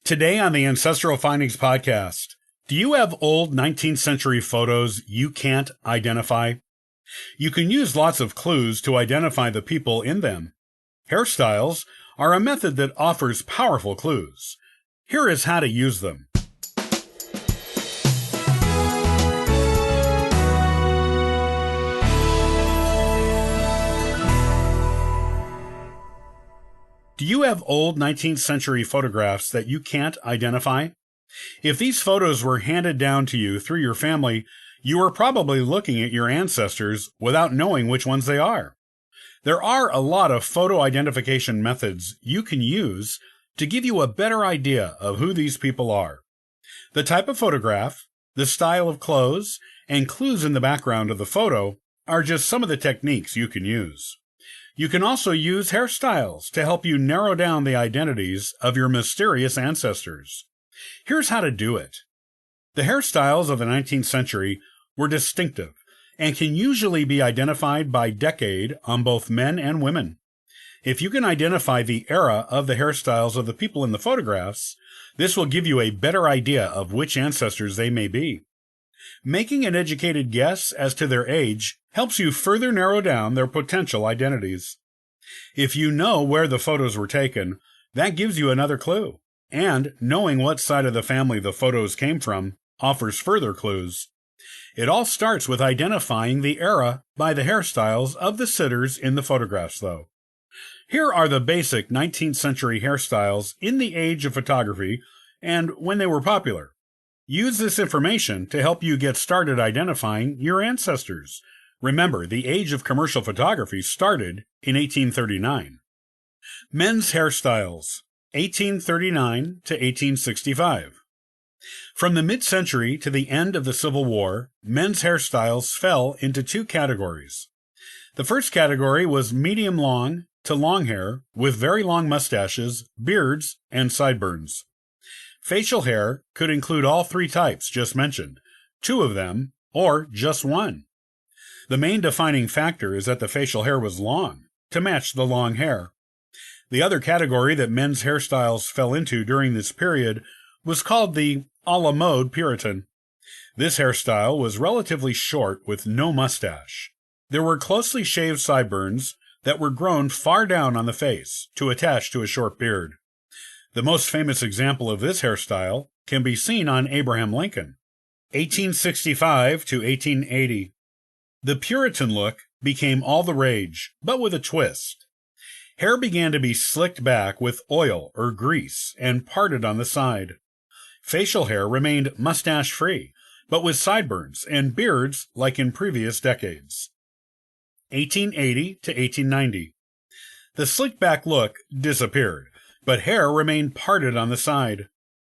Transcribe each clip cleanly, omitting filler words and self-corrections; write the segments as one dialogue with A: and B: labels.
A: Today on the Ancestral Findings podcast, do you have old 19th century photos you can't identify? You can use lots of clues to identify the people in them. Hairstyles are a method that offers powerful clues. Here is how to use them. Do you have old 19th century photographs that you can't identify? If these photos were handed down to you through your family, you are probably looking at your ancestors without knowing which ones they are. There are a lot of photo identification methods you can use to give you a better idea of who these people are. The type of photograph, the style of clothes, and clues in the background of the photo are just some of the techniques you can use. You can also use hairstyles to help you narrow down the identities of your mysterious ancestors. Here's how to do it. The hairstyles of the 19th century were distinctive and can usually be identified by decade on both men and women. If you can identify the era of the hairstyles of the people in the photographs, this will give you a better idea of which ancestors they may be. Making an educated guess as to their age helps you further narrow down their potential identities. If you know where the photos were taken, that gives you another clue. And knowing what side of the family the photos came from offers further clues. It all starts with identifying the era by the hairstyles of the sitters in the photographs, though. Here are the basic 19th century hairstyles in the age of photography and when they were popular. Use this information to help you get started identifying your ancestors. Remember, the age of commercial photography started in 1839. Men's hairstyles, 1839 to 1865. From the mid-century to the end of the Civil War, men's hairstyles fell into two categories. The first category was medium long to long hair with very long mustaches, beards, and sideburns. Facial hair could include all three types just mentioned, two of them, or just one. The main defining factor is that the facial hair was long, to match the long hair. The other category that men's hairstyles fell into during this period was called the a la mode Puritan. This hairstyle was relatively short with no mustache. There were closely shaved sideburns that were grown far down on the face to attach to a short beard. The most famous example of this hairstyle can be seen on Abraham Lincoln, 1865 to 1880. The Puritan look became all the rage, but with a twist. Hair began to be slicked back with oil or grease and parted on the side. Facial hair remained mustache-free, but with sideburns and beards like in previous decades. 1880 to 1890. The slicked-back look disappeared, but hair remained parted on the side.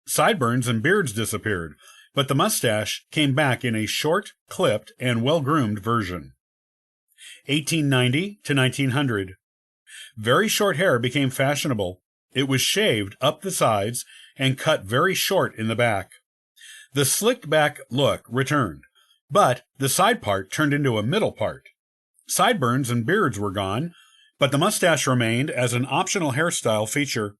A: Sideburns and beards disappeared, but the mustache came back in a short, clipped, and well-groomed version. 1890 to 1900. Very short hair became fashionable. It was shaved up the sides and cut very short in the back. The slicked-back look returned, but the side part turned into a middle part. Sideburns and beards were gone, but the mustache remained as an optional hairstyle feature.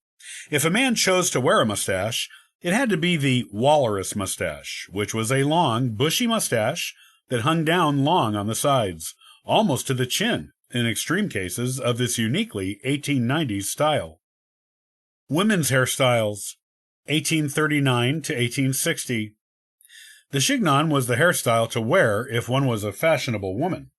A: If a man chose to wear a mustache, it had to be the walrus mustache, which was a long, bushy mustache that hung down long on the sides, almost to the chin, in extreme cases of this uniquely 1890s style. Women's hairstyles, 1839 to 1860. The chignon was the hairstyle to wear if one was a fashionable woman.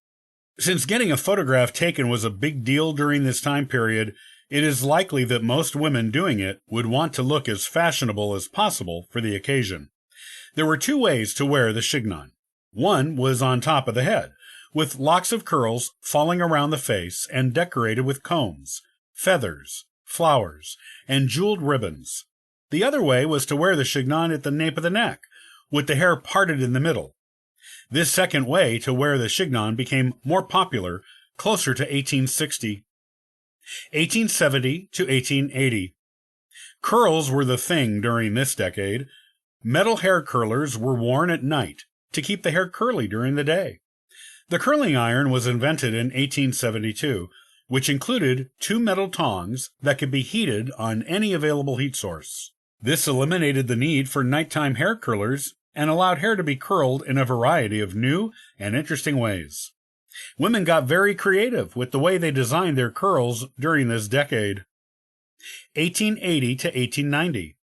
A: Since getting a photograph taken was a big deal during this time period, it is likely that most women doing it would want to look as fashionable as possible for the occasion. There were two ways to wear the chignon. One was on top of the head, with locks of curls falling around the face and decorated with combs, feathers, flowers, and jeweled ribbons. The other way was to wear the chignon at the nape of the neck, with the hair parted in the middle. This second way to wear the chignon became more popular closer to 1860. 1870 to 1880. Curls were the thing during this decade. Metal hair curlers were worn at night to keep the hair curly during the day. The curling iron was invented in 1872, which included two metal tongs that could be heated on any available heat source. This eliminated the need for nighttime hair curlers and allowed hair to be curled in a variety of new and interesting ways. Women got very creative with the way they designed their curls during this decade. 1880 to 1890.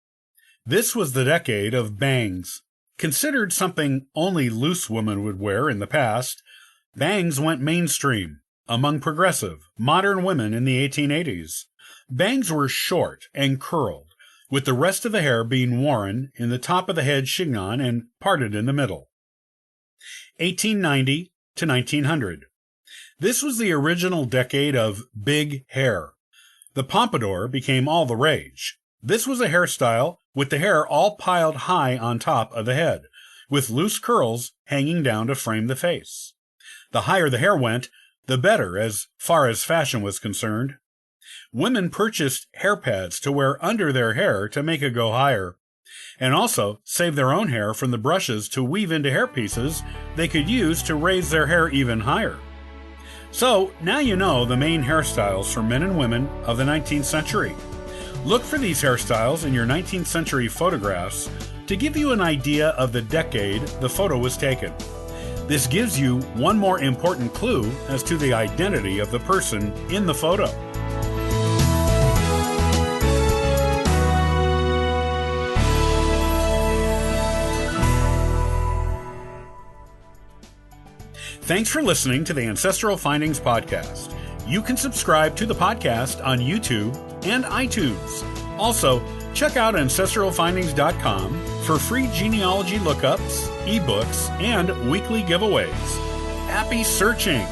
A: This was the decade of bangs. Considered something only loose women would wear in the past, bangs went mainstream among progressive, modern women in the 1880s. Bangs were short and curled, with the rest of the hair being worn in the top of the head chignon and parted in the middle. 1890 to 1900. This was the original decade of big hair. The pompadour became all the rage. This was a hairstyle with the hair all piled high on top of the head, with loose curls hanging down to frame the face. The higher the hair went, the better as far as fashion was concerned. Women purchased hair pads to wear under their hair to make it go higher, and also save their own hair from the brushes to weave into hairpieces they could use to raise their hair even higher. So, now you know the main hairstyles for men and women of the 19th century. Look for these hairstyles in your 19th century photographs to give you an idea of the decade the photo was taken. This gives you one more important clue as to the identity of the person in the photo. Thanks for listening to the Ancestral Findings Podcast. You can subscribe to the podcast on YouTube and iTunes. Also, check out ancestralfindings.com for free genealogy lookups, ebooks, and weekly giveaways. Happy searching!